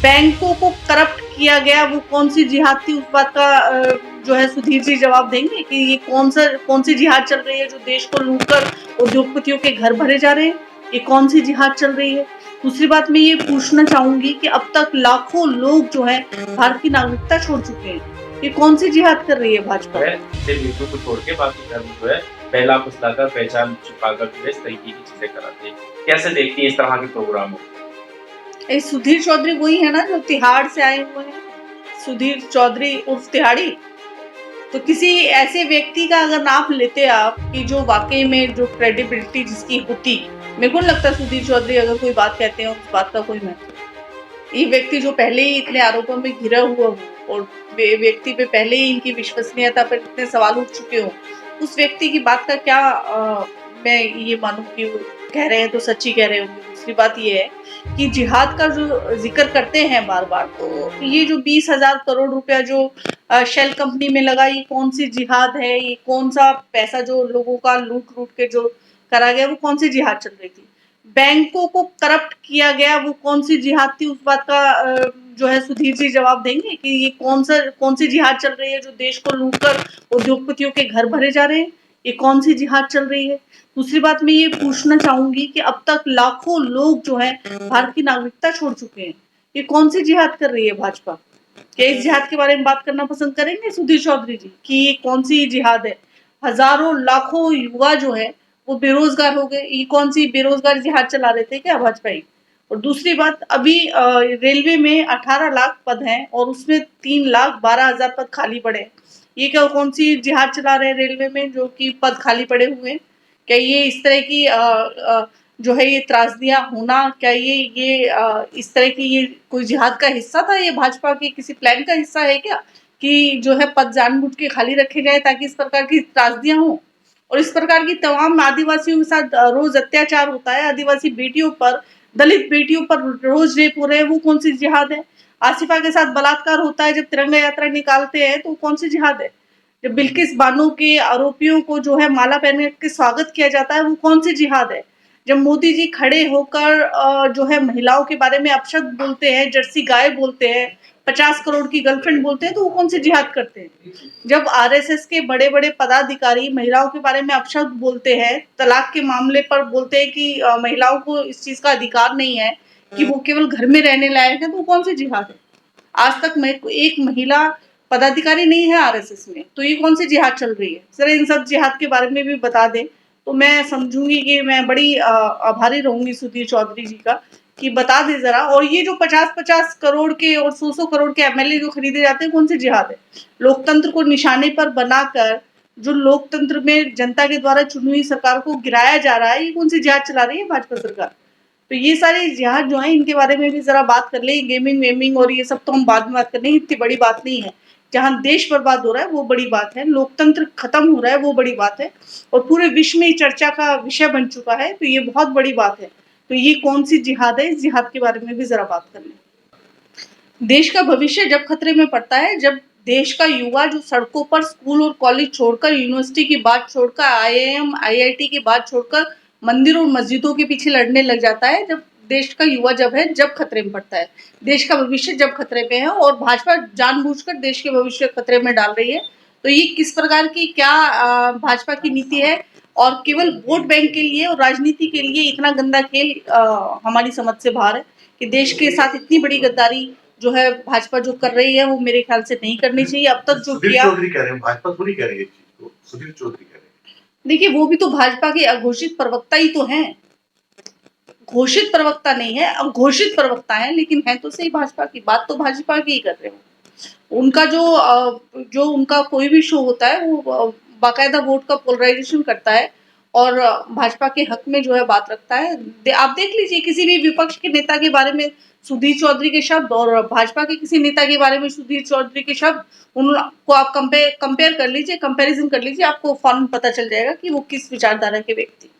बैंकों को करप्ट किया गया, वो कौन सी जिहाद थी? उस बात का जो है सुधीर जी जवाब देंगे कि ये कौन सी जिहाद चल रही है जो देश को लूटकर उद्योगपतियों के घर भरे जा रहे हैं? ये कौन सी जिहाद चल रही है? दूसरी बात मैं ये पूछना चाहूंगी कि अब तक लाखों लोग जो है भारत की नागरिकता छोड़ चुके हैं। ये कौन सी जिहाद कर रही है भाजपा? है, सिर्फ हिंदू को छोड़ के बाकी धर्म जो है पहला फुसलाकर पहचान छुपाकर जो है इस तरीके की चीजें कराते हैं। कैसे देखती है इस तरह के प्रोग्रामों को? सुधीर चौधरी वही है ना जो तिहाड़ से आए हुए हैं, सुधीर चौधरी उर्फ तिहाड़ी। तो किसी ऐसे व्यक्ति का अगर नाम लेते आप कि जो वाकई में जो क्रेडिबिलिटी जिसकी होती, मेरे को नहीं लगता सुधीर चौधरी अगर कोई बात कहते हैं उस बात का कोई महत्व। ये व्यक्ति जो पहले ही इतने आरोपों में घिरा हुआ हो और व्यक्ति पे पहले ही इनकी विश्वसनीयता पर इतने सवाल उठ चुके हो, उस व्यक्ति की बात का क्या मैं ये मानूं कि वो कह रहे हैं तो सच्ची कह रहे होंगे। दूसरी बात ये है कि जिहाद का जो जिक्र करते हैं बार बार, तो ये जो 20,000 करोड़ रुपया जो शेल कंपनी में लगा, ये कौन सी जिहाद है? ये कौन सा पैसा जो लोगों का लूट लूट के जो करा गया, वो कौन सी जिहाद चल रही थी? बैंकों को करप्ट किया गया, वो कौन सी जिहाद थी? उस बात का जो है सुधीर जी जवाब देंगे कि ये कौन सी जिहाद चल रही है जो देश को लूटकर उद्योगपतियों के घर भरे जा रहे हैं? ये कौन सी जिहाद चल रही है? दूसरी बात मैं ये पूछना चाहूंगी कि अब तक लाखों लोग जो है भारत की नागरिकता छोड़ चुके हैं। ये कौन सी जिहाद कर रही है भाजपा? क्या इस जिहाद के बारे में बात करना पसंद करेंगे सुधीर चौधरी जी कि ये कौन सी जिहाद है? हजारों लाखों युवा जो है वो बेरोजगार हो गए, ये कौन सी बेरोजगार जिहाद चला रहे थे क्या भाजपाई? और दूसरी बात, अभी रेलवे में 18 लाख पद हैं और उसमें 3,12,000 पद खाली पड़े हैं। ये क्या कौन सी जिहाद चला रहे हैं रेलवे में जो कि पद खाली पड़े हुए हैं? क्या ये इस तरह की जो है ये त्रासदियां होना, क्या ये इस तरह की ये कोई जिहाद का हिस्सा था? ये भाजपा के किसी प्लान का हिस्सा है क्या कि जो है पद जानबूझ के खाली रखे जाए ताकि इस प्रकार की त्रासदियां हो? और इस प्रकार की तमाम आदिवासियों के साथ रोज अत्याचार होता है, आदिवासी बेटियों पर, दलित बेटियों पर रोज रेप हो रहे हैं, वो कौन सी जिहाद है? आसिफा के साथ बलात्कार होता है जब तिरंगा यात्रा निकालते हैं, तो कौन सी जिहाद है? जब बिल्किस बानो के आरोपियों को जो है माला पहन के स्वागत किया जाता है, वो कौन सी जिहाद है? जब मोदी जी खड़े होकर जो है महिलाओं के बारे में अपशब्द बोलते हैं, जर्सी गाय बोलते हैं, 50 करोड़ की गर्लफ्रेंड बोलते हैं, तो वो कौन सी जिहाद करते हैं? जब आरएसएस के बड़े बड़े पदाधिकारी महिलाओं के बारे में अपशब्द बोलते हैं, तलाक के मामले पर बोलते हैं कि महिलाओं को इस चीज का अधिकार नहीं है कि वो केवल घर में रहने लायक है, तो वो कौन सी जिहाद है? आज तक मैं एक महिला पदाधिकारी नहीं है आरएसएस में, तो ये कौन सी जिहाद चल रही है? जरा इन सब जिहाद के बारे में भी बता दें तो मैं समझूंगी कि मैं बड़ी आभारी रहूंगी सुधीर चौधरी जी का कि बता दे जरा। और ये जो 50-50 करोड़ के और 100-100 करोड़ के एमएलए जो खरीदे जाते हैं, कौन सी जिहाद है? लोकतंत्र को निशाने पर बनाकर जो लोकतंत्र में जनता के द्वारा चुनी हुई सरकार को गिराया जा रहा है, ये कौन सी जिहाद चला रही है भाजपा सरकार? तो ये सारे जिहाद जो है इनके बारे में भी जरा बात कर ले। गेमिंग वेमिंग और ये सब तो हम बाद में बात कर लेंगे, इतनी बड़ी बात नहीं है। जहां देश बर्बाद हो रहा है वो बड़ी बात है, लोकतंत्र खत्म हो रहा है वो बड़ी बात है, और पूरे विश्व में चर्चा का विषय बन चुका है, तो ये बहुत बड़ी बात है। तो ये कौन सी जिहाद है, इस जिहाद के बारे में भी जरा बात कर लें। देश का भविष्य जब खतरे में पड़ता है, जब देश का युवा जो सड़कों पर स्कूल और कॉलेज छोड़कर, यूनिवर्सिटी की बात छोड़कर, आईआईएम आईआईटी की बात छोड़कर मंदिरों और मस्जिदों के पीछे लड़ने लग जाता है, जब देश का युवा जब खतरे में पड़ता है, देश का भविष्य जब खतरे में है और भाजपा जानबूझकर देश के भविष्य खतरे में डाल रही है, तो ये किस प्रकार की क्या भाजपा की नीति है? और केवल वोट बैंक के लिए और राजनीति के लिए इतना गंदा खेल हमारी समझ से बाहर है कि देश के साथ इतनी बड़ी गद्दारी जो है भाजपा जो कर रही है वो मेरे ख्याल से नहीं करनी चाहिए। अब तक जो सुधीर किया, चौधरी कह रहे हैं, भाजपा थोड़ी कह रही है इस चीज को, सुधीर चौधरी कह रहे हैं। देखिए वो भी तो भाजपा के अघोषित प्रवक्ता ही तो हैं, घोषित प्रवक्ता नहीं है, अघोषित प्रवक्ता है, लेकिन है तो सही भाजपा की, बात तो भाजपा की ही कर रहे हो। उनका जो उनका कोई भी शो होता है वो बाकायदा वोट का पोलराइजेशन करता है और भाजपा के हक में जो है बात रखता है। आप देख लीजिए किसी भी विपक्ष के नेता के बारे में सुधीर चौधरी के शब्द और भाजपा के किसी नेता के बारे में सुधीर चौधरी के शब्द, उनको आप कंपेयर कर लीजिए, कंपैरिजन कर लीजिए, आपको फौरन पता चल जाएगा कि वो किस विचारधारा के व्यक्ति।